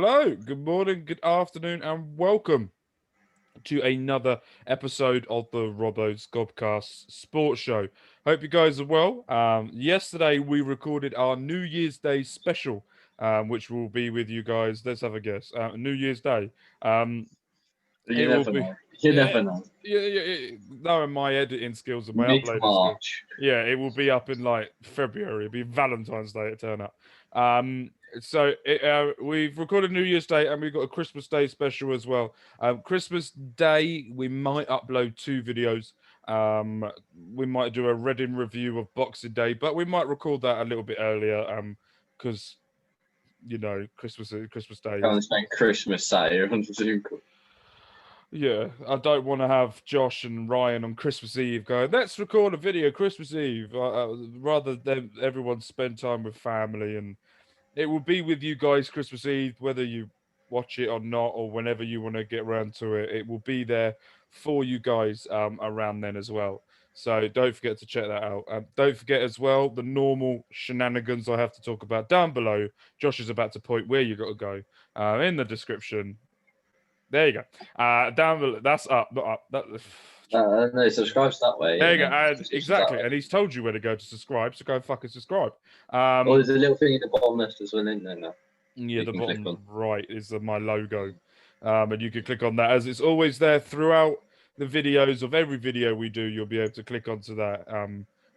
Hello, good morning, good afternoon, and welcome to another episode of the Robbos Gobcast Sports Show. Hope you guys are well. Yesterday we recorded our New Year's Day special, which will be with you guys. Let's have a guess. New Year's Day. You It will never be. know. You Yeah, never know. knowing my editing skills and my Mid uploading skills. March. Yeah, it will be up in like February. It'll be Valentine's Day. It turn up. We've recorded New Year's Day and we've got a Christmas Day special as well. Christmas Day we might upload 2 videos. We might do a Reading review of Boxing Day, but we might record that a little bit earlier. Because Christmas Day Can't is. spend Christmas Day on Zoom call. Yeah, I don't want to have Josh and Ryan on Christmas Eve going, let's record a video Christmas Eve. Rather than everyone spend time with family, and it will be with you guys Christmas Eve, whether you watch it or not, or whenever you want to get around to it. It will be there for you guys around then as well. So don't forget to check that out. Don't forget as well the normal shenanigans I have to talk about down below. Josh is about to point where you got to go in the description. There you go. Down below. That's up, not up. No, subscribe that way. There you go. And And exactly. And he's told you where to go to subscribe, so go fucking subscribe. there's a little thing in the bottom left as well, isn't there? No. Yeah, the bottom right is my logo. And you can click on that as it's always there throughout the videos of every video we do. You'll be able to click onto that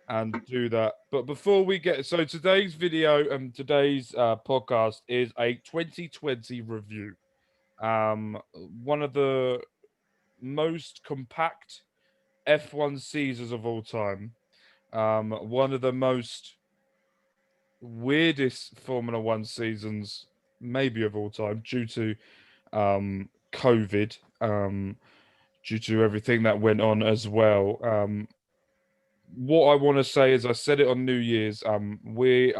and do that. But before we get today's video and today's podcast is a 2020 review. One of the most compact F1 seasons of all time. One of the most weirdest Formula One seasons, maybe of all time, due to COVID, due to everything that went on as well. What I want to say is, I said it on New Year's. Where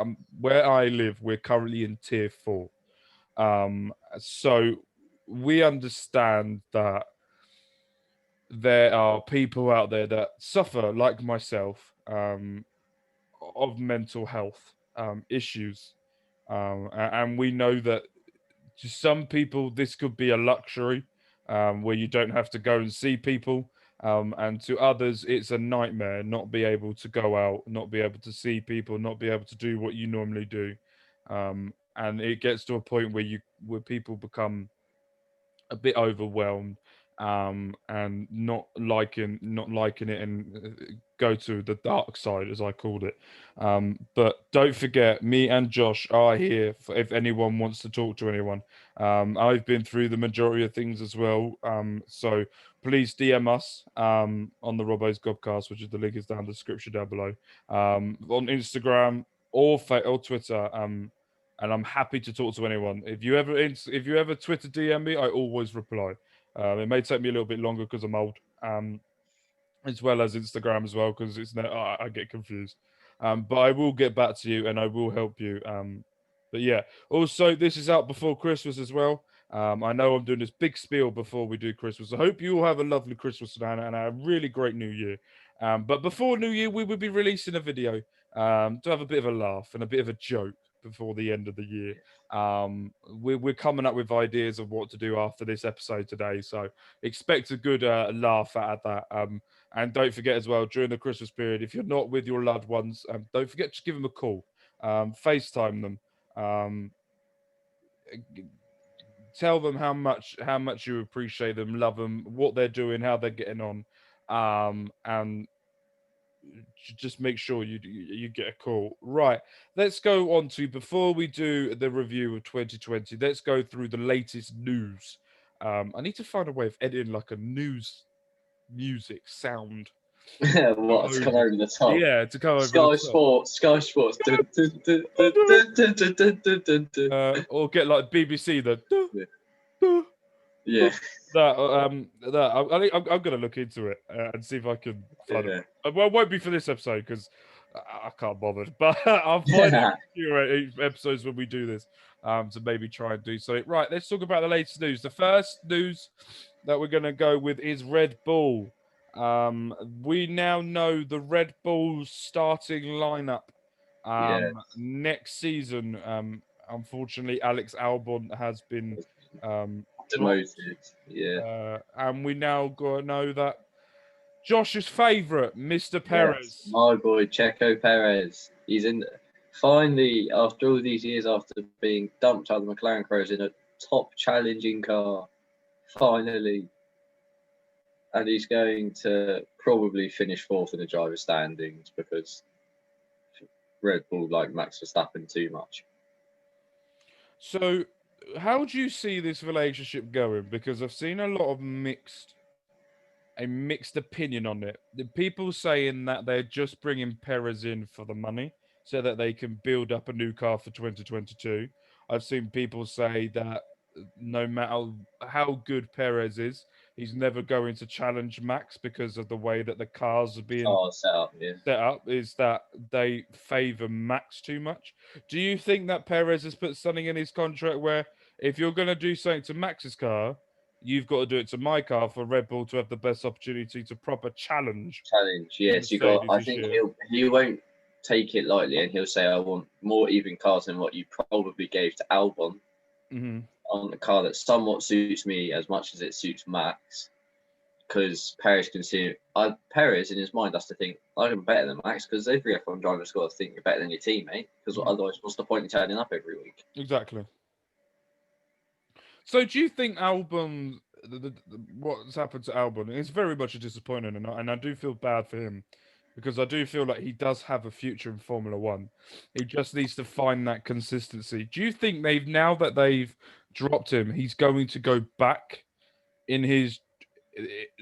I live, we're currently in Tier 4. So we understand that there are people out there that suffer, like myself, of mental health issues. And we know that to some people, this could be a luxury where you don't have to go and see people. And to others, it's a nightmare not be able to go out, not be able to see people, not be able to do what you normally do. And it gets to a point where people become a bit overwhelmed and not liking it, and go to the dark side, as I called it. But don't forget, me and Josh are here if anyone wants to talk to anyone. I've been through the majority of things as well, so please DM us on the Robbos Gobcast, which is the link is down in the description down below, on Instagram or Twitter. And I'm happy to talk to anyone. If you ever Twitter DM me, I always reply. It may take me a little bit longer because I'm old, as well as Instagram as well, because I get confused. But I will get back to you and I will help you. But yeah, also this is out before Christmas as well. I know I'm doing this big spiel before we do Christmas. I hope you all have a lovely Christmas and a really great New Year. But before New Year, we will be releasing a video to have a bit of a laugh and a bit of a joke before the end of the year. We're coming up with ideas of what to do after this episode today, so expect a good laugh at that. And don't forget as well, during the Christmas period, if you're not with your loved ones, don't forget to give them a call, FaceTime them, tell them how much you appreciate them, love them, what they're doing, how they're getting on, and just make sure you get a call. Right, let's go on to, before we do the review of 2020, let's go through the latest news. I need to find a way of editing like a news music sound. What? To come over the top. Yeah, to come over Sky the top. Sports. Sky Sports. Or get like BBC Yeah. I think I'm gonna look into it and see if I can find it. Well, it won't be for this episode because I can't bother, but I'll find a few episodes when we do this to maybe try and do so. Right, let's talk about the latest news. The first news that we're gonna go with is Red Bull. We now know the Red Bull starting lineup next season, unfortunately, Alex Albon has been dropped, Demoted. Yeah. and we now got to know that Josh's favourite, Mr. Yes. Perez. My boy Checo Perez. He's in. Finally, after all these years, after being dumped out of the McLaren Crows in a top challenging car, finally, and he's going to probably finish fourth in the driver standings because Red Bull like Max Verstappen too much. So, how do you see this relationship going? Because I've seen a lot of a mixed opinion on it. The people saying that they're just bringing Perez in for the money so that they can build up a new car for 2022. I've seen people say that no matter how good Perez is, he's never going to challenge Max because of the way that the cars are being Car setup, yeah. set up, is that they favor Max too much. Do you think that Perez has put something in his contract where if you're going to do something to Max's car, you've got to do it to my car for Red Bull to have the best opportunity to proper challenge Yes, you got. Mercedes I this think year? he won't take it lightly, and he'll say, "I want more even cars than what you probably gave to Albon Mm-hmm. on the car that somewhat suits me as much as it suits Max." Because Perez can see Perez in his mind has to think I'm better than Max because every F1 driver's got to think you're better than your teammate because Mm-hmm. otherwise what's the point in turning up every week? Exactly. So do you think Albon, what's happened to Albon, it's very much a disappointment, and I do feel bad for him because I do feel like he does have a future in Formula One. He just needs to find that consistency. Do you think now that they've dropped him, he's going to go back in his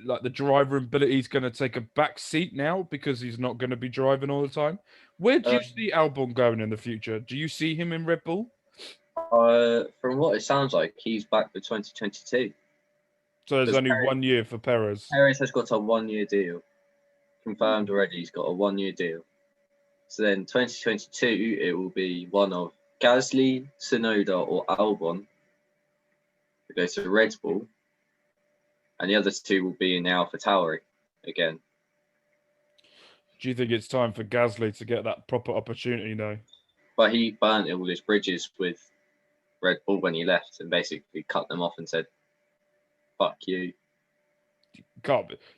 like the driver ability is going to take a back seat now because he's not going to be driving all the time? Where do you see Albon going in the future? Do you see him in Red Bull? From what it sounds like, he's back for 2022. So there's Because only 1 year for Perez. Perez has got a 1 year deal confirmed already. He's got a 1 year deal. So then 2022, it will be one of Gasly, Tsunoda, or Albon to go to Red Bull, and the other two will be in the AlphaTauri again. Do you think it's time for Gasly to get that proper opportunity now? But he burnt all his bridges with Red Bull when he left and basically cut them off and said, "Fuck you."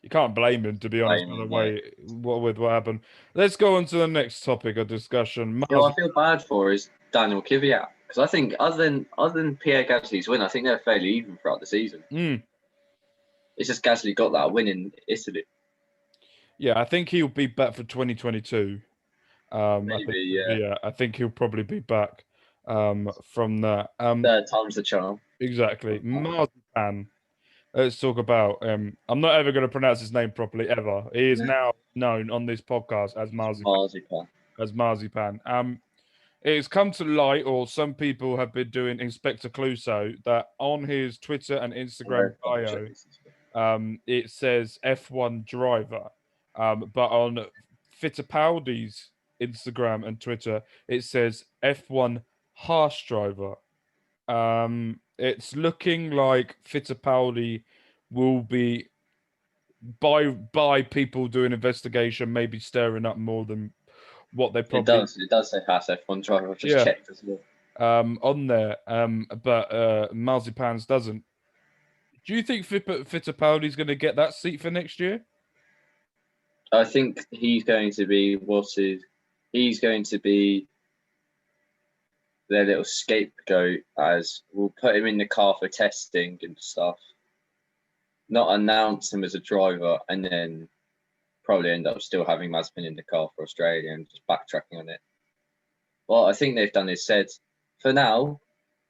You can't blame him, to be honest, by the way, with what happened. Let's go on to the next topic of discussion. You know, I feel bad for is Daniel Kvyat because I think other than Pierre Gasly's win, I think they're fairly even throughout the season. It's just Gasly got that win in Italy. Yeah, I think he'll be back for 2022. Maybe, I think he'll probably be back from that. Third time's the charm. Exactly. Marzipan. Let's talk about. I'm not ever going to pronounce his name properly ever. He is now known on this podcast as Marzipan. As Marzipan. It has come to light, or some people have been doing Inspector Clouseau, that on his Twitter and Instagram bio, it says F1 driver. But on Fittipaldi's Instagram and Twitter, it says F1 harsh driver. It's looking like Fittipaldi will be by people doing investigation, maybe stirring up more than what they probably. It does say Haas F1 driver. I've just checked as well. On there, but Marzipans doesn't. Do you think Fittipaldi's going to get that seat for next year? I think he's going to be he's going to be their little scapegoat, as we'll put him in the car for testing and stuff, not announce him as a driver, and then probably end up still having Mazepin in the car for Australia and just backtracking on it. What I think they've done is said, for now,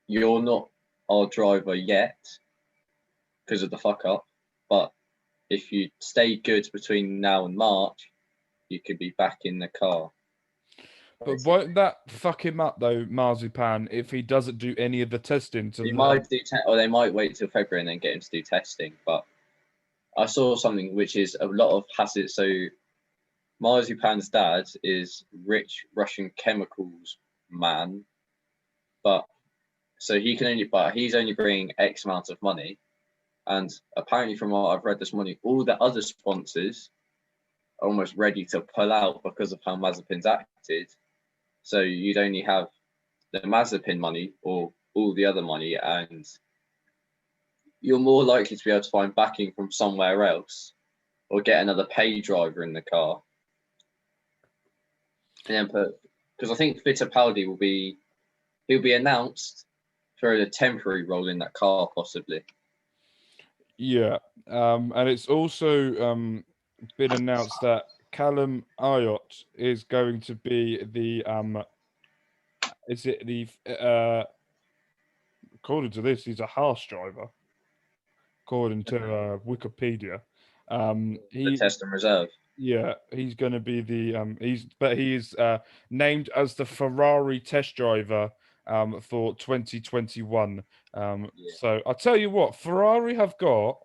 you're not our driver yet because of the fuck up, but if you stay good between now and March, you could be back in the car. But won't that fuck him up though, Marzipan, if he doesn't do any of the testing? Might do, or they might wait till February and then get him to do testing. But I saw something which is a lot of hazards. So Marzipan's dad is rich Russian chemicals man, but so he can only, but he's only bringing X amount of money. And apparently, from what I've read this morning, all the other sponsors are almost ready to pull out because of how Mazepin's acted. So you'd only have the Mazepin money or all the other money, and you're more likely to be able to find backing from somewhere else or get another pay driver in the car. And then put, because I think Fittipaldi he'll be announced for a temporary role in that car, possibly. Yeah, and it's also been announced that Callum Ayot is going to be the is it the according to this, he's a harsh driver, according to Wikipedia. The He test and reserve. Yeah, he's going to be the he's named as the Ferrari test driver for 2021. Yeah. So I'll tell you what, Ferrari have got.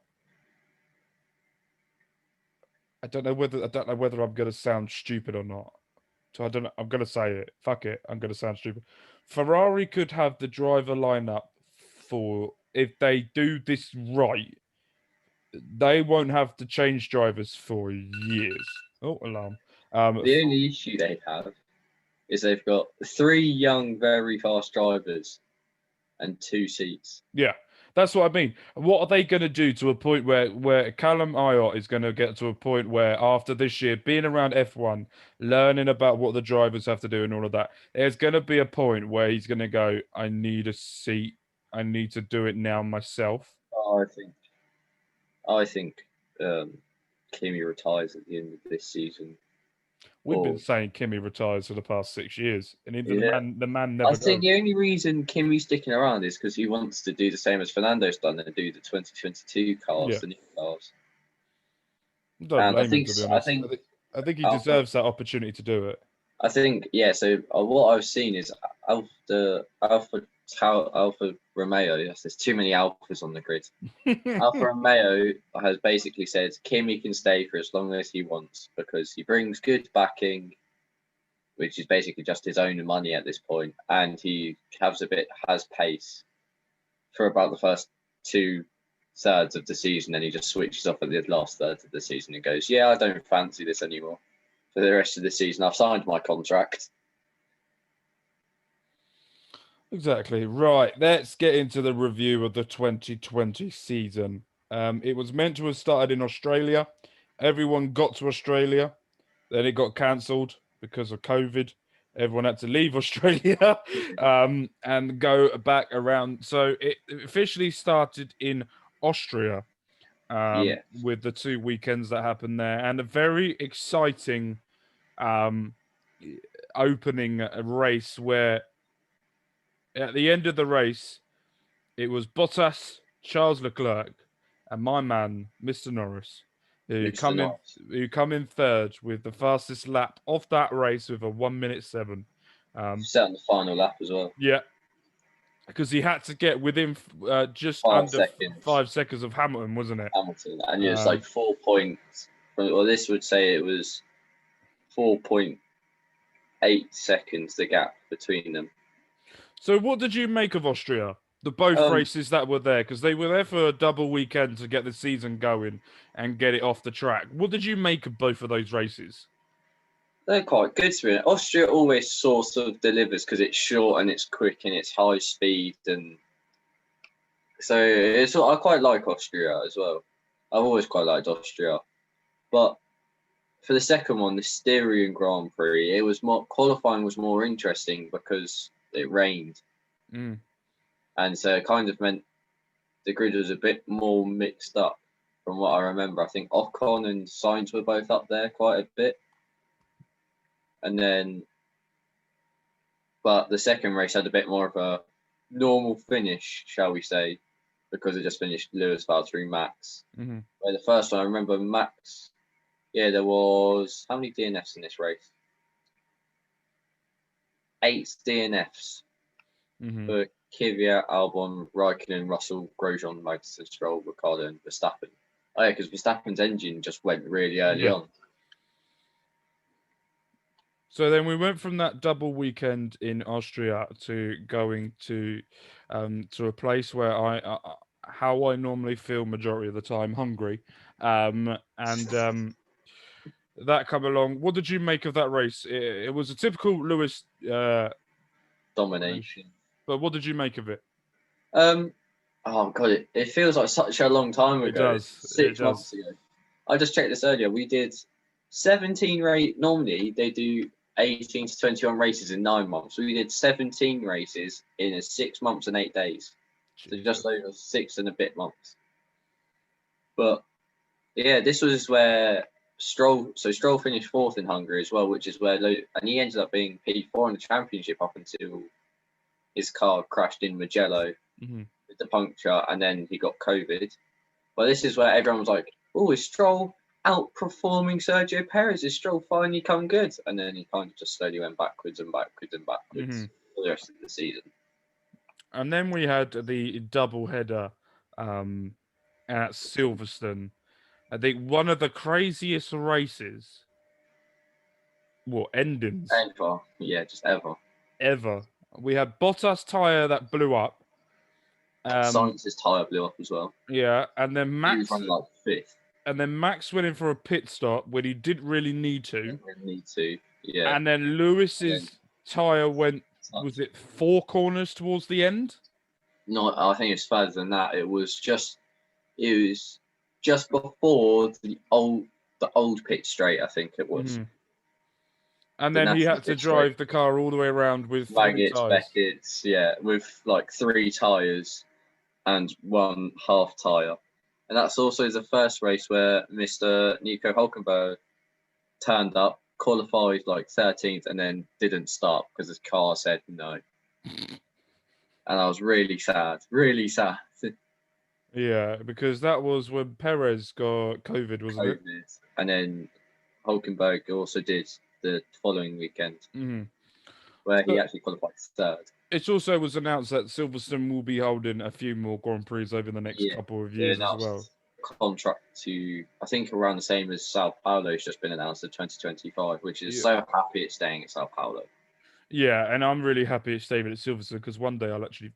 I don't know whether I'm going to sound stupid or not. So I don't know. I'm going to say it. Fuck it. I'm going to sound stupid. Ferrari could have the driver lineup for, if they do this right, they won't have to change drivers for years. Oh, alarm. The only issue they have is they've got 3 young, very fast drivers and 2 seats. Yeah, that's what I mean. What are they going to do to a point where Callum Ayot is going to get to a point where after this year, being around F1, learning about what the drivers have to do and all of that, there's going to be a point where he's going to go, I need a seat. I need to do it now myself. Oh, I think Kimi retires at the end of this season. We've been saying Kimi retires for the past 6 years, and the man never I think does. the only reason Kimi's sticking around is because he wants to do the same as Fernando's done and do the 2022 cars, Yeah. the new cars. Don't And blame him, to be honest. I think he deserves that opportunity to do it. I think, yeah. So what I've seen is Alfa Romeo. Yes, there's too many Alphas on the grid. Alfa Romeo has basically said Kimi can stay for as long as he wants because he brings good backing, which is basically just his own money at this point, and he has pace for about the first 2/3 of the season, and he just switches off at the last third of the season and goes, "Yeah, I don't fancy this anymore for the rest of the season. I've signed my contract." Exactly. Right. Let's get into the review of the 2020 season. It was meant to have started in Australia. Everyone got to Australia. Then it got cancelled because of COVID. Everyone had to leave Australia and go back around. So it officially started in Austria with the 2 weekends that happened there and a very exciting opening race where at the end of the race, it was Bottas, Charles Leclerc, and my man, Mr. Norris, who come in third with the fastest lap of that race with a 1:07. Set on the final lap as well. Yeah, because he had to get within just 5 under seconds. 5 seconds of Hamilton, wasn't it? Hamilton, and it's like 4 points. Well, this would say it was 4.8 seconds the gap between them. So, what did you make of Austria? The both races that were there, because they were there for a double weekend to get the season going and get it off the track. What did you make of both of those races? They're quite good to me. Austria always sort of delivers because it's short and it's quick and it's high speed, and so I quite like Austria as well. I've always quite liked Austria, but for the second one, the Styrian Grand Prix, it was more qualifying was more interesting because it rained, and so it kind of meant the grid was a bit more mixed up. From what I remember, I think Ocon and Sainz were both up there quite a bit, and then, but the second race had a bit more of a normal finish, shall we say, because it just finished Lewis Valtteri Max. Where the first one, I remember Max. Yeah, there was how many DNFs in this race? 8 DNFs for Kvyat, Albon, Raikkonen, Russell, Grosjean, Magnussen, Stroll, Ricciardo, and Verstappen. Oh yeah, because Verstappen's engine just went really early on. So then we went from that double weekend in Austria to going to a place where how I normally feel majority of the time, hungry, and that come along. What did you make of that race? It was a typical Lewis domination. But what did you make of it? Oh god, it feels like such a long time It ago. does. 6 months ago. I just checked this earlier. We did 17 race. Normally they do 18 to 21 races in 9 months. We did 17 races in 6 months and 8 days. So just over 6 and a bit months. But yeah, this was where Stroll finished fourth in Hungary as well, which is where, and he ended up being P4 in the championship up until his car crashed in Mugello with the puncture, and then he got COVID. But this is where everyone was like, "Oh, is Stroll outperforming Sergio Perez? Is Stroll finally come good?" And then he kind of just slowly went backwards and backwards and backwards for the rest of the season. And then we had the double header at Silverstone. I think one of the craziest races, endings Ever, yeah, just ever. Ever. We had Bottas tyre that blew up. Sainz's tyre blew up as well. Yeah, and then He was Max running like fifth. And then Max went in for a pit stop when he didn't really need to. Didn't really need to, yeah. And then Lewis's tyre went, was it 4 corners towards the end? No, I think it's further than that. It was just before the old pit straight, I think it was. And then he had to drive the car all the way around with 3 tyres. Beckett's, yeah, with like 3 tyres and 1 half tyre. And that's also the first race where Mr. Nico Hülkenberg turned up, qualified like 13th, and then didn't start because his car said no. And I was really sad, really sad. Yeah, because that was when Perez got COVID, wasn't it? And then Hülkenberg also did the following weekend, where he actually qualified 3rd. It also was announced that Silverstone will be holding a few more Grand Prix over the next couple of years as well. Contract to, I think, around the same as Sao Paulo has just been announced in 2025, which is so happy it's staying at Sao Paulo. Yeah, and I'm really happy it's staying at Silverstone because one day I'll actually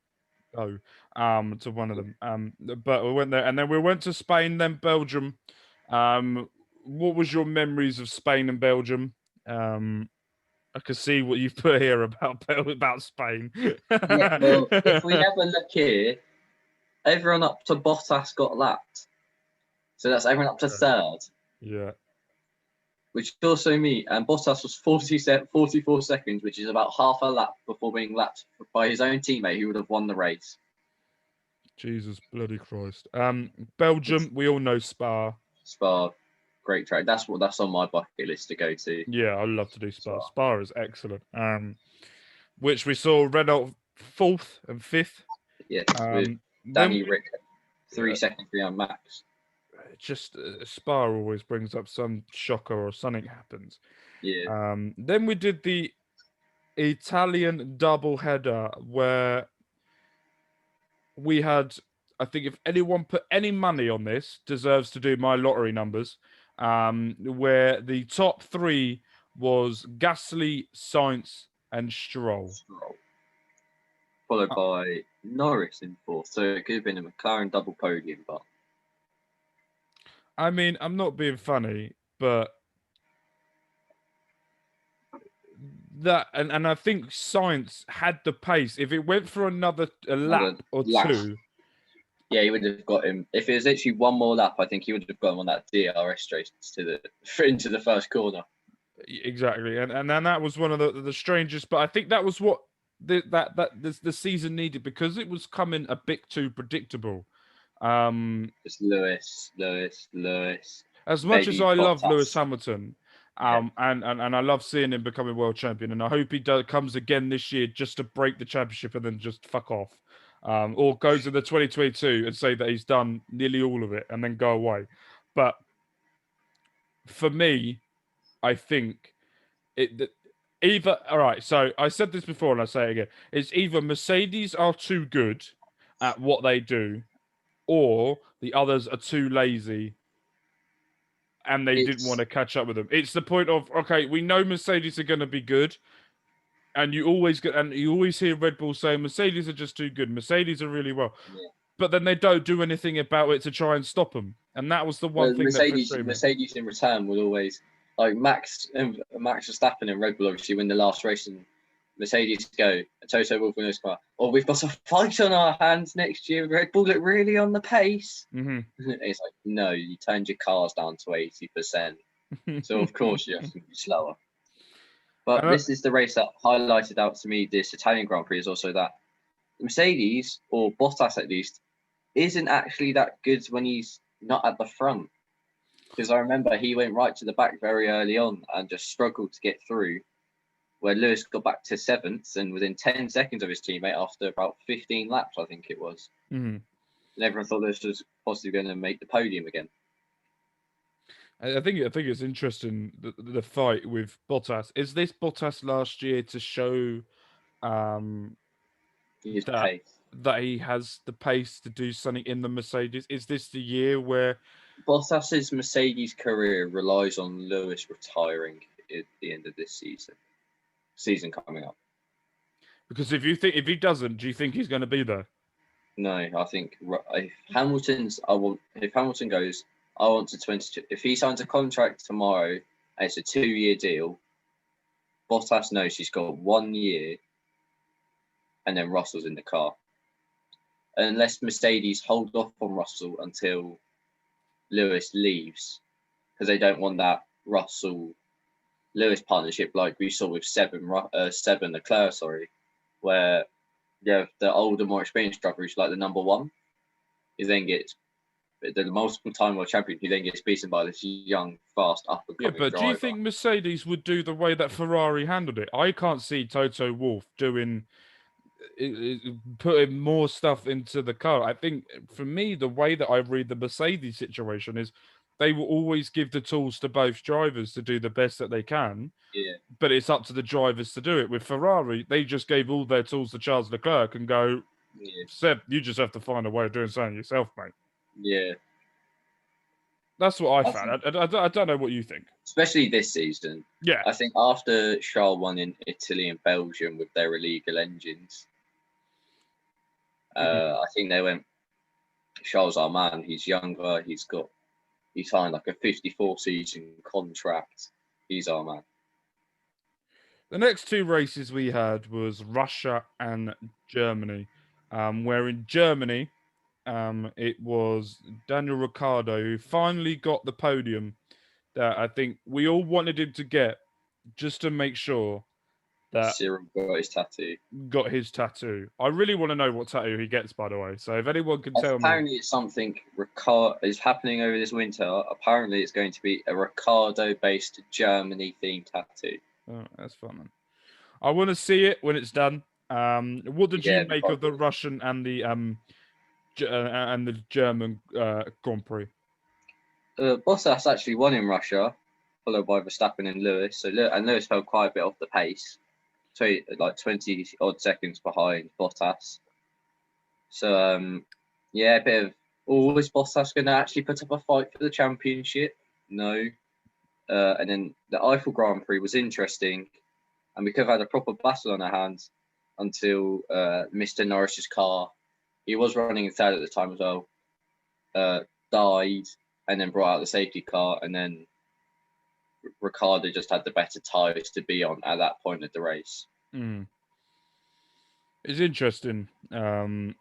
go to one of them. But we went there, and then we went to Spain, then Belgium. What was your memories of Spain and Belgium? I can see what you've put here about Spain. Yeah, well, if we have a look here, everyone up to Bottas got lapped. So that's everyone up to 3rd. Yeah. Which also me, and Bottas was 44 seconds, which is about half a lap before being lapped by his own teammate who would have won the race. Jesus bloody Christ. Belgium, we all know Spa. Spa, great track. That's on my bucket list to go to. Yeah, I'd love to do Spa. Spa is excellent. Which we saw Renault 4th and 5th. Yeah, with Danny Rick 3 seconds behind Max. Just Spa always brings up some shocker or something happens. Yeah. Then we did the Italian double header where we had, I think if anyone put any money on this, deserves to do my lottery numbers, where the top 3 was Gasly, Sainz, and Stroll. Followed by Norris in 4th, so it could have been a McLaren double podium, but I mean, I'm not being funny, but that and I think Sainz had the pace. If it went for another lap or 2, yeah, he would have got him. If it was literally one more lap, I think he would have got him on that DRS straight into the first corner. Exactly, and then that was one of the strangest. But I think that was what the season needed because it was coming a bit too predictable. Just Lewis. As much as I love Lewis Hamilton, and I love seeing him becoming world champion, and I hope he comes again this year just to break the championship and then just fuck off, or goes in the 2022 and say that he's done nearly all of it and then go away. But for me, I think either all right. So I said this before and I say it again: it's either Mercedes are too good at what they do, or the others are too lazy and they didn't want to catch up with them. It's the point of, okay, we know Mercedes are going to be good, and you always hear Red Bull saying Mercedes are just too good. Mercedes are really well, but then they don't do anything about it to try and stop them. And that was the one thing Mercedes in return would always, like Max Verstappen and Red Bull obviously win the last race in Mercedes go, Toto Wolff in his car. Oh, we've got a fight on our hands next year. Red Bull look really on the pace. Mm-hmm. It's like, no, you turned your cars down to 80%. So, of course, you have to be slower. But this is the race that highlighted out to me this Italian Grand Prix is also that Mercedes, or Bottas at least, isn't actually that good when he's not at the front. Because I remember he went right to the back very early on and just struggled to get through, where Lewis got back to 7th and within 10 seconds of his teammate after about 15 laps, I think it was. Mm-hmm. And everyone thought Lewis was possibly going to make the podium again. I think it's interesting the fight with Bottas. Is this Bottas last year to show His that pace. that he has the pace to do something in the Mercedes? Is this the year where Bottas's Mercedes career relies on Lewis retiring at the end of this season coming up? because if he doesn't, do you think he's going to be there? No, I think if Hamilton goes, I want to 22. If he signs a contract tomorrow and it's a 2-year deal, Bottas knows he's got 1 year, and then Russell's in the car. Unless Mercedes hold off on Russell until Lewis leaves, because they don't want that Russell-Lewis partnership like we saw with Seven Leclerc, where you have the older, more experienced driver who's like the number one. He then gets the multiple-time world champion. He then gets beaten by this young, fast, up-and-coming driver. Yeah, but do you think Mercedes would do the way that Ferrari handled it? I can't see Toto Wolff putting more stuff into the car. I think, for me, the way that I read the Mercedes situation is they will always give the tools to both drivers to do the best that they can. Yeah. But it's up to the drivers to do it. With Ferrari, they just gave all their tools to Charles Leclerc and go, Seb, you just have to find a way of doing something yourself, mate. Yeah. That's what I found. I don't know what you think. Especially this season. Yeah. I think after Charles won in Italy and Belgium with their illegal engines, I think they went, Charles, our man, he's younger, he signed like a 54-season contract. He's our man. The next 2 races we had was Russia and Germany, where in Germany, it was Daniel Ricciardo who finally got the podium that I think we all wanted him to get, just to make sure that Cyril got his tattoo. I really want to know what tattoo he gets, by the way. So if anyone can tell me. Apparently it's something is happening over this winter. Apparently it's going to be a Ricciardo-based Germany-themed tattoo. Oh, that's fun, man. I want to see it when it's done. What did you make of the Russian and the German Grand Prix? Bottas actually won in Russia, followed by Verstappen and Lewis. So Lewis fell quite a bit off the pace, so like 20 odd seconds behind Bottas. So a bit of, is Bottas going to actually put up a fight for the championship? No. And then the Eiffel Grand Prix was interesting, and we could have had a proper battle on our hands until Mr. Norris's car, he was running in third at the time as well, died, and then brought out the safety car, and then Ricciardo just had the better tyres to be on at that point of the race. It's interesting. I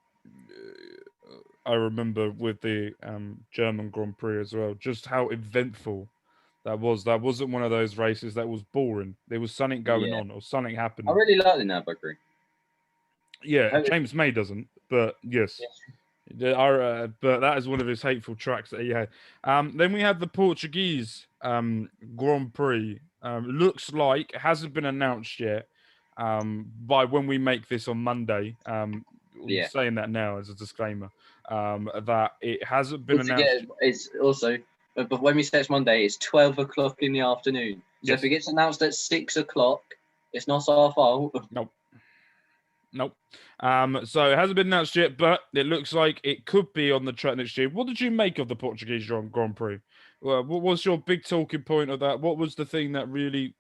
remember with the German Grand Prix as well, just how eventful that was. That wasn't one of those races that was boring. There was something going on or something happening. I really like the Nürburgring. Yeah, James May doesn't, but yes. But that is one of his hateful tracks that he had. Then we have the Portuguese Grand Prix. Looks like, it hasn't been announced yet. By when we make this on Monday, I'm saying that now as a disclaimer, that it hasn't been announced. It's also, but when we say it's Monday, it's 12 o'clock in the afternoon. So if it gets announced at 6 o'clock, it's not our fault. Nope. So it hasn't been announced yet, but it looks like it could be on the track next year. What did you make of the Portuguese Grand Prix? What was your big talking point of that? What was the thing that really,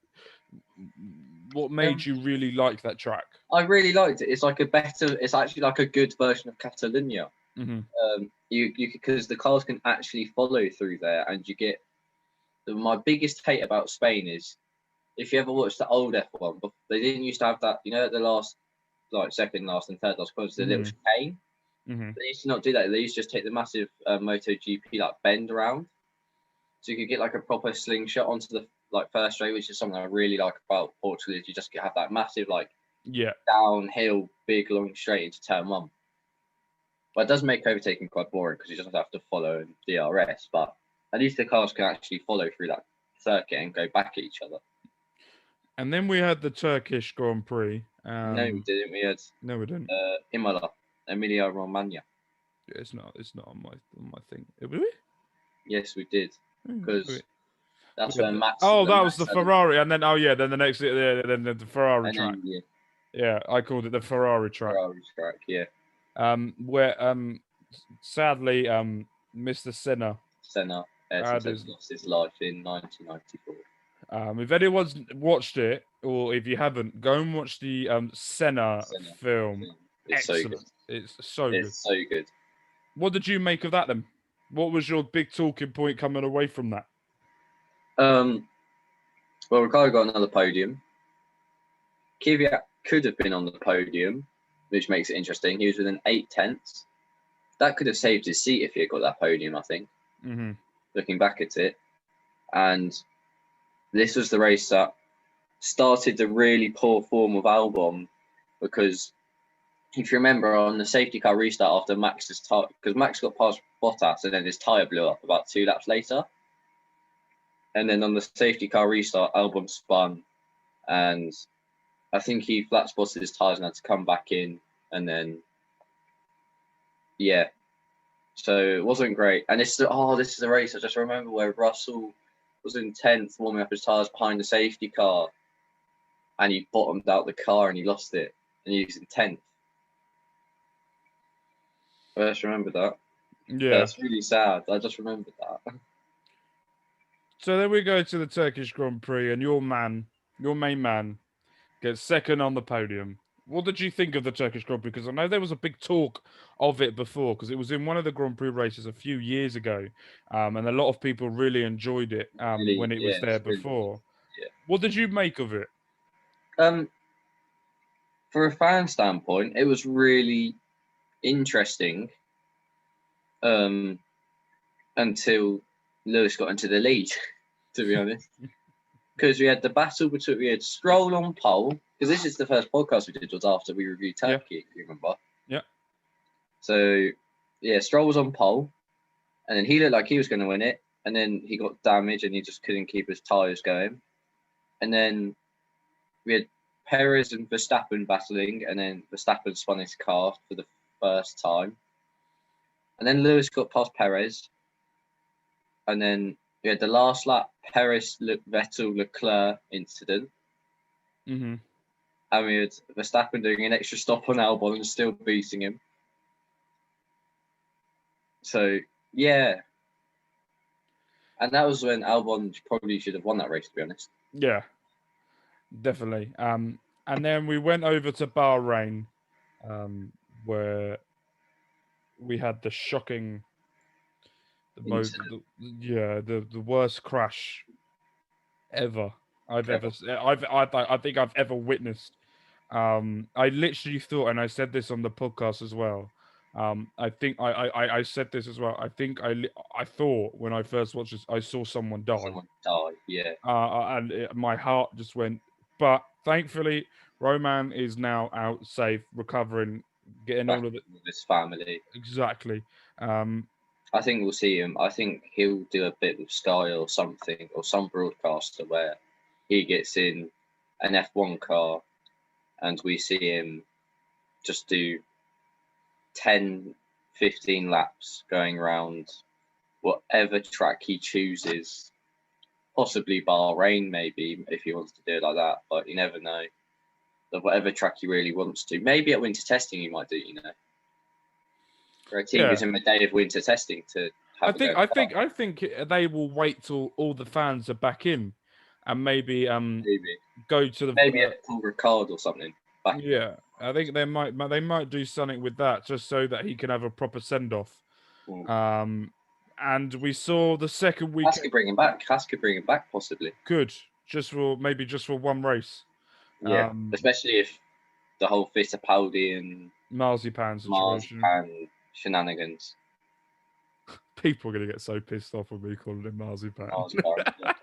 what made you really like that track? I really liked it. It's actually like a good version of Catalonia. Because the cars can actually follow through there, and you get. My biggest hate about Spain is if you ever watched the old F1, they didn't used to have that. You know, the last, like second last and third last corners, the little chicane. They used to not do that. They used to just take the massive MotoGP like bend around, so you could get like a proper slingshot onto the like first straight, which is something I really like about Portugal. Is you just have that massive like downhill, big long straight into turn one. But it does make overtaking quite boring because you just have to follow DRS. But at least the cars can actually follow through that circuit and go back at each other. And then we had the Turkish Grand Prix. No, we didn't. We had Imola, Emilia Romagna. Yeah, it's not on my thing. Did we? Yes, we did. Because that's when Max. Oh, that was the Ferrari, and then then the next, then the Ferrari track. Yeah, I called it the Ferrari track. Ferrari track, yeah. Where sadly, Mr. Senna lost his life in 1994. If anyone's watched it, or if you haven't, go and watch the Senna film. It's excellent. So good. It's so good. It's so good. What did you make of that then? What was your big talking point coming away from that? Well, Ricciardo got another podium. Kvyat could have been on the podium, which makes it interesting. He was within 8/10. That could have saved his seat if he had got that podium, I think. Looking back at it. And this was the race that started the really poor form of Albon, because if you remember on the safety car restart after Max's tire, because Max got past Bottas and then his tyre blew up about 2 laps later. And then on the safety car restart, Albon spun and I think he flat spotted his tyres and had to come back in. And then, yeah. So it wasn't great. And this is a race I just remember where Russell was in 10th, warming up his tyres behind the safety car. And he bottomed out the car and he lost it. And he was in 10th. I just remember that. Yeah. That's really sad. I just remembered that. So then we go to the Turkish Grand Prix, and your main man, gets second on the podium. What did you think of the Turkish Grand Prix? Because I know there was a big talk of it before, because it was in one of the Grand Prix races a few years ago, and a lot of people really enjoyed it when it was there before. Yeah. What did you make of it? For a fan standpoint, it was really interesting until Lewis got into the lead, to be honest. Because we had the battle between, we had Stroll on pole, because this is the first podcast we did, was after we reviewed Turkey, if you remember. Yeah. So, yeah, Stroll was on pole, and then he looked like he was going to win it, and then he got damaged and he just couldn't keep his tyres going. And then we had Perez and Verstappen battling, and then Verstappen spun his car for the first time. And then Lewis got past Perez, and then we had the last lap Perez Vettel Leclerc incident. Mm-hmm. And we had Verstappen doing an extra stop on Albon and still beating him. So, yeah. And that was when Albon probably should have won that race, to be honest. Yeah, definitely. And then we went over to Bahrain, where we had the shocking, the worst crash ever I think I've ever witnessed. I literally thought, and I said this on the podcast as well. I think I said this as well. I think I thought when I first watched this, I saw someone die. Someone died, yeah. And my heart just went. But thankfully, Roman is now out, safe, recovering, getting all of it with his family. Exactly. I think we'll see him. I think he'll do a bit with Sky or something, or some broadcaster where he gets in an F1 car and we see him just do 10, 15 laps going around whatever track he chooses, possibly Bahrain maybe, if he wants to do it like that, but you never know. But whatever track he really wants to. Maybe at winter testing he might do, you know. Or a team gives him a day of winter testing to have I think they will wait till all the fans are back in, and maybe go to the maybe a Paul Ricard or something. I think they might do something with that just so that he can have a proper send off. And we saw the second week. Haas could bring him back. Possibly. Could just for one race. Yeah, especially if the whole Fittipaldi and Marzipan situation. Marzipan shenanigans. People are gonna get so pissed off with me calling him Marzipan. Marzipan. Yeah.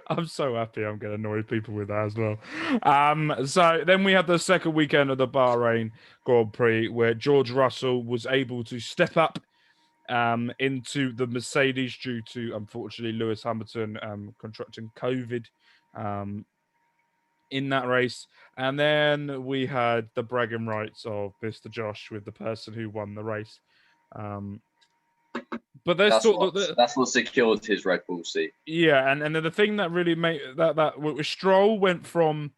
I'm so happy I'm going to annoy people with that as well. So then we had the second weekend of the Bahrain Grand Prix where George Russell was able to step up into the Mercedes due to, unfortunately, Lewis Hamilton contracting COVID in that race. And then we had the bragging rights of Mr. Josh with the person who won the race. But there's that's what secured his Red Bull seat. Yeah, and then the thing that really made that Stroll went from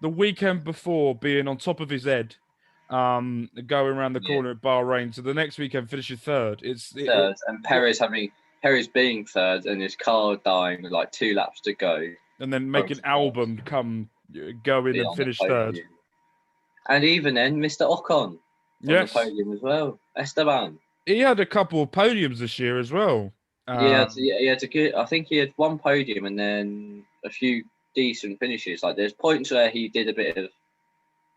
the weekend before being on top of his head, going around the corner at Bahrain, to the next weekend finishing third. Third, and Perez being third, and his car dying with like 2 laps to go, and then making Albon go in and finish third. And even then, Mr. Ocon on the podium as well. Esteban. He had a couple of podiums this year as well. He had a good. I think he had 1 podium and then a few decent finishes. Like there's points where he did a bit of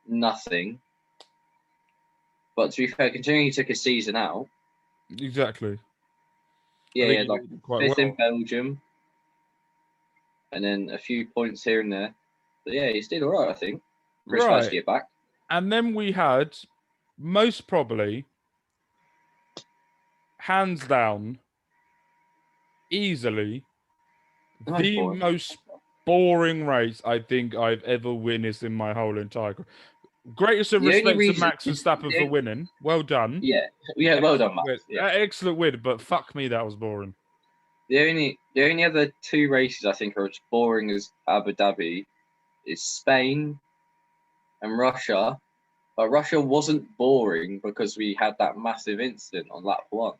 nothing, but to be fair, considering he took a season out, exactly. Yeah, he had like 5th in Belgium, and then a few points here and there. But yeah, he's still all right, I think. For his first year back. And then we had, most probably, hands down, easily, the most boring race I think I've ever witnessed in my whole entire career. Greatest of respect to Max Verstappen for winning. Well done. Yeah, well done, Max. Yeah. Excellent win, but fuck me, that was boring. The only other 2 races I think are as boring as Abu Dhabi is Spain and Russia. But Russia wasn't boring because we had that massive incident on lap 1.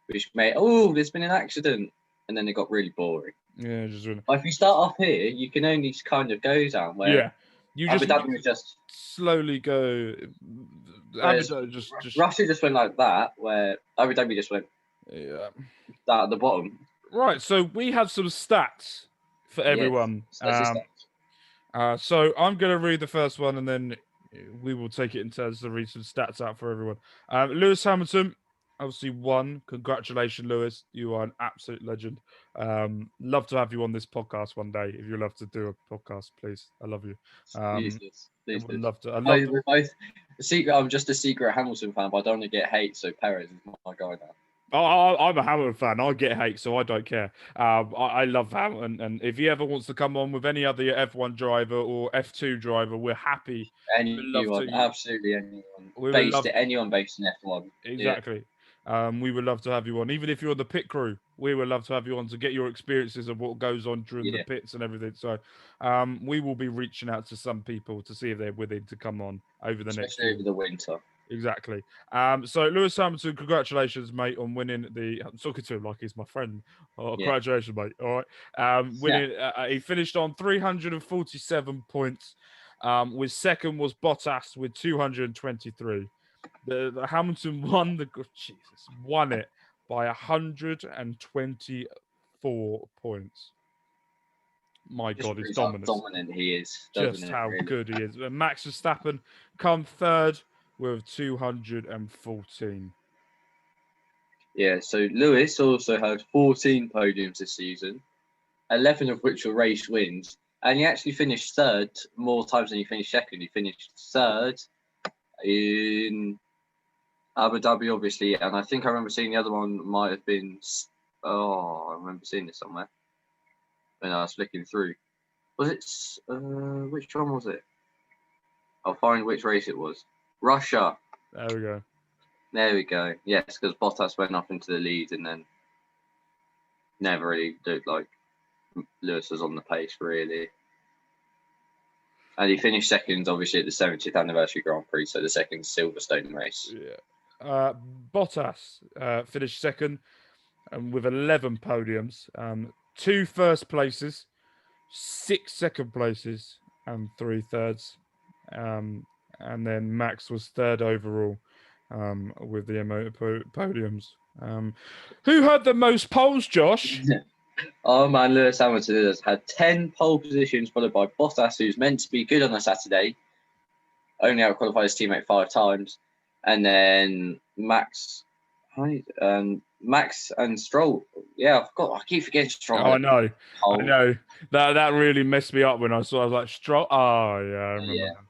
Which made, there's been an accident. And then it got really boring. Yeah, just really. But if you start off here, you can only kind of go down where Abu Dhabi just slowly go. Russia just went like that, where Abu Dhabi just went down at the bottom. Right, so we have some stats for everyone. So I'm going to read the first one, and then we will take it in turns to read some stats out for everyone. Lewis Hamilton obviously won. Congratulations, Lewis. You are an absolute legend. Love to have you on this podcast one day. If you'd love to do a podcast, please. I love you. Please. I would love to. We're both I'm just a secret Hamilton fan, but I don't want to get hate, so Perez is my guy now. I'm a Hamilton fan. I get hate, so I don't care. I love Hamilton, and if he ever wants to come on with any other F1 driver or F2 driver, we're happy. Anyone, absolutely anyone. Anyone based in F1. Exactly. Yeah. We would love to have you on, even if you're on the pit crew. We would love to have you on to get your experiences of what goes on during the pits and everything. So, we will be reaching out to some people to see if they're willing to come on over the next over the winter. Exactly. So Lewis Hamilton, congratulations, mate, on winning the. I'm talking to him like he's my friend. Congratulations, mate. All right. Winning. He finished on 347 points. With second was Bottas with 223. The Hamilton won won it by 124 points. My God, his dominance. How dominant he is. Just how good he is. Max Verstappen come third with 214. Yeah, so Lewis also had 14 podiums this season, 11 of which were race wins, and he actually finished third more times than he finished second. He finished third in Abu Dhabi, obviously, and I think I remember seeing the other one might have been. I remember seeing this somewhere when I was flicking through. Was it? Which one was it? I'll find which race it was. Russia. There we go. Yes, because Bottas went up into the lead and then never really looked like Lewis was on the pace, really. And he finished second, obviously, at the 70th anniversary Grand Prix, so the second Silverstone race. Yeah. Bottas finished second with 11 podiums, 2 first places, 6 second places, and 3 thirds. And then Max was third overall with the amount of podiums. Who had the most poles, Josh? Oh man, Lewis Hamilton has had 10 pole positions, followed by Bottas, who's meant to be good on a Saturday, only out-qualified his teammate 5 times, and then Max and Stroll. Yeah, I keep forgetting Stroll. Oh, I know. I Pole. know. That really messed me up when I saw. I was like, Stroll. Oh, yeah, I remember Yeah, now.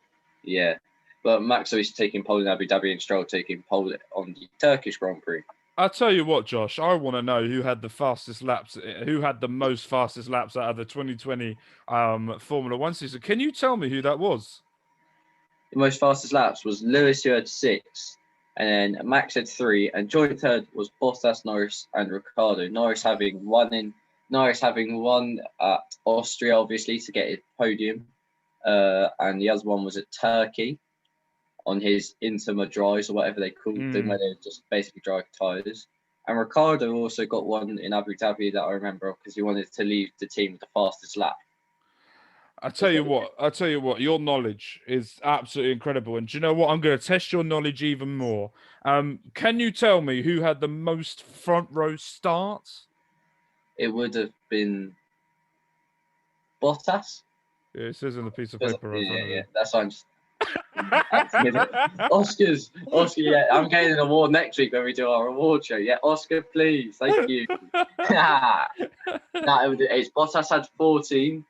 yeah. But Max is taking pole in Abu Dhabi and Stroll taking pole on the Turkish Grand Prix. I'll tell you what, Josh. I want to know who had the fastest laps, who had the most fastest laps out of the 2020 Formula One season. Can you tell me who that was? The most fastest laps was Lewis, who had 6, and then Max had 3, and joint third was Bottas, Norris, and Ricciardo. Norris having won at Austria, obviously, to get his podium, and the other one was at Turkey on his Interma dries, or whatever they called them, where they just basically dry tyres. And Ricciardo also got one in Abu Dhabi that I remember because he wanted to leave the team with the fastest lap. I tell you what, your knowledge is absolutely incredible. And do you know what? I'm going to test your knowledge even more. Can you tell me who had the most front row starts? It would have been Bottas. Yeah, it says on the piece of paper right in front of you. That's fine. Oscars. Yeah, I'm getting an award next week when we do our award show. Yeah, Oscar, please. Thank you. It's Bottas had 14,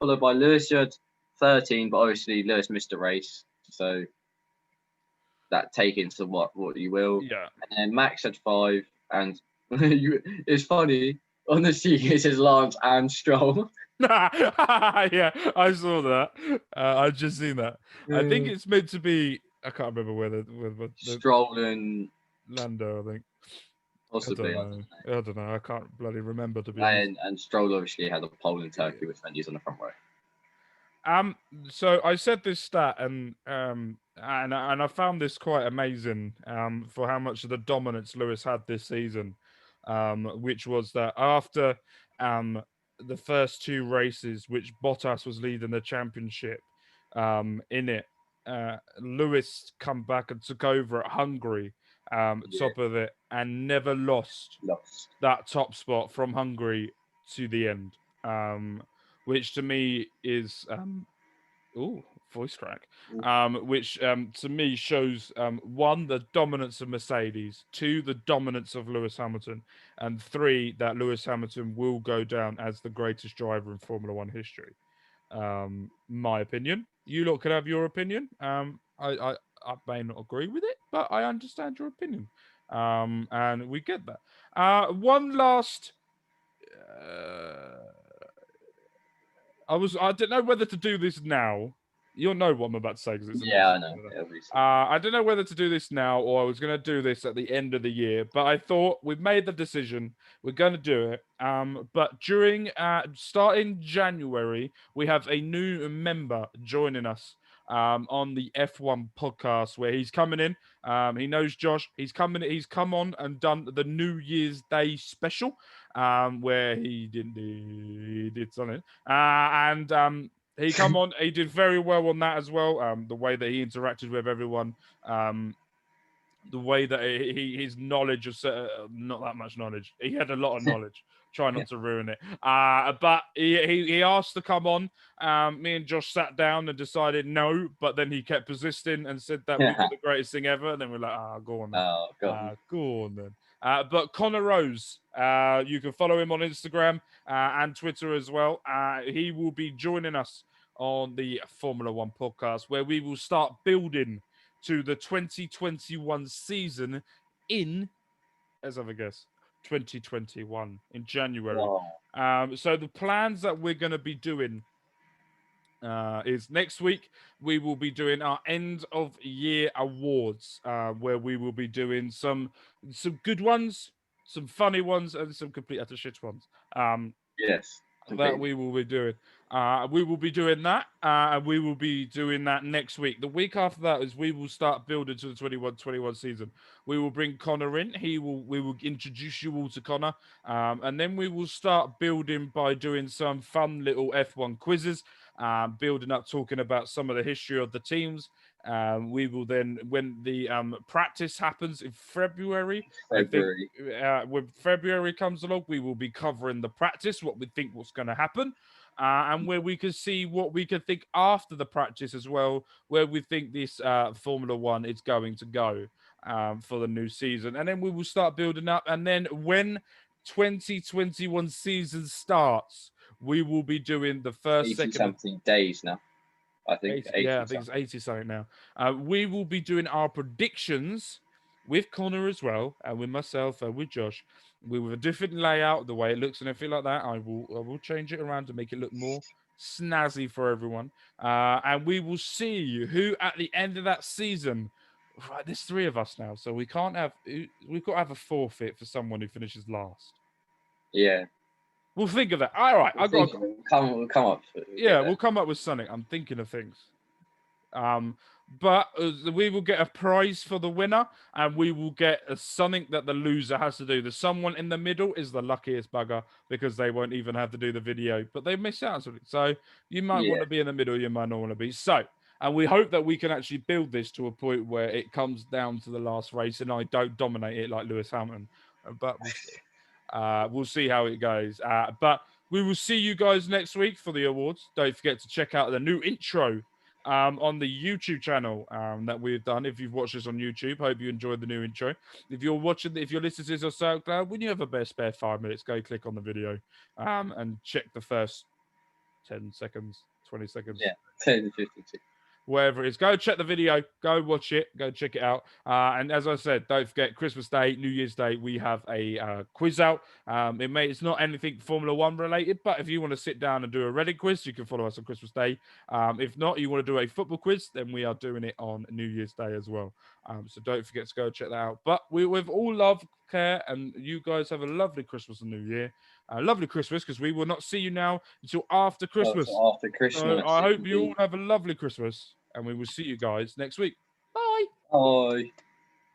followed by Lewis, who had 13, but obviously Lewis missed a race, so that take into what you will. Yeah. And then Max had 5, and it's funny, on the sheet it says Lance and Stroll. Yeah, I saw that. I've just seen that. I think it's meant to be. I can't remember where the Stroll and Lando. I think. possibly. I don't know. I can't bloody remember, to be honest. And Stroll obviously had a pole in Turkey with Mendes on the front row. So I said this stat, and I found this quite amazing. For how much of the dominance Lewis had this season, which was that after the first 2 races, which Bottas was leading the championship, in it, Lewis come back and took over at Hungary, top of it, and never lost that top spot from Hungary to the end. Which to me is voice crack. Which to me shows 1, the dominance of Mercedes, 2, the dominance of Lewis Hamilton, and 3, that Lewis Hamilton will go down as the greatest driver in Formula One history. My opinion. You lot could have your opinion. I may not agree with it, but I understand your opinion. And we get that. One last. I didn't know whether to do this now. You'll know what I'm about to say because it's I know. I don't know whether to do this now or I was going to do this at the end of the year, but I thought we've made the decision. We're going to do it. But during starting January, we have a new member joining us on the F1 podcast where he's coming in. He knows Josh. He's come on and done the New Year's Day special, where he did something, and he come on. He did very well on that as well. The way that he interacted with everyone, the way that his knowledge of not that much knowledge. He had a lot of knowledge. Try not to ruin it. But he asked to come on. Me and Josh sat down and decided no, but then he kept persisting and said that we were the greatest thing ever. And then we're like, go on then. Go on then. But Connor Rose, you can follow him on Instagram and Twitter as well. He will be joining us on the Formula One podcast, where we will start building to the 2021 season in, let's have a guess, 2021 in January. Wow. So the plans that we're going to be doing is next week we will be doing our end of year awards, where we will be doing some good ones, some funny ones, and some complete utter shit ones. Yes. That we will be doing. We will be doing that, and we will be doing that next week. The week after that is we will start building to the 21-21 season. We will bring Connor in. We will introduce you all to Connor, and then we will start building by doing some fun little F1 quizzes, building up, talking about some of the history of the teams, We will then, when the practice happens in February, I think February. when February comes along, we will be covering the practice, what we think what's going to happen, and where we can see what we can think after the practice as well, where we think this Formula One is going to go for the new season. And then we will start building up. And then when 2021 season starts, we will be doing the first, 80 second, something days now. I think 80, 80 yeah, I think it's 80 something now. We will be doing our predictions with Connor as well, and with myself and with Josh. We with a different layout, the way it looks and everything like that. I will change it around to make it look more snazzy for everyone. And we will see who at the end of that season. Right, there's 3 of us now, so we can't have. We've got to have a forfeit for someone who finishes last. Yeah. We'll think of that. All right, We'll come up. Yeah, we'll come up with something. I'm thinking of things. But we will get a prize for the winner, and we will get something that the loser has to do. The someone in the middle is the luckiest bugger because they won't even have to do the video, but they miss out on something. So you might want to be in the middle, you might not want to be. So, and we hope that we can actually build this to a point where it comes down to the last race, and I don't dominate it like Lewis Hamilton. But we'll see. We'll see how it goes. But we will see you guys next week for the awards. Don't forget to check out the new intro on the YouTube channel that we've done. If you've watched this on YouTube, hope you enjoyed the new intro. If you're listening to this on SoundCloud, when you have a spare 5 minutes, go click on the video and check the first 10 seconds, 20 seconds. Yeah, 10 to 15 seconds. Wherever it is, go check the video, go watch it, go check it out. And as I said, don't forget Christmas Day, New Year's Day, we have a quiz out. It's not anything Formula One related, but if you want to sit down and do a Reddit quiz, you can follow us on Christmas Day. If not, you want to do a football quiz, then we are doing it on New Year's Day as well. So don't forget to go check that out. But with all love, care, and you guys have a lovely Christmas and New Year. Lovely Christmas, because we will not see you now until after Christmas. After Christmas. So I hope you all have a lovely Christmas, and we will see you guys next week. Bye. Bye.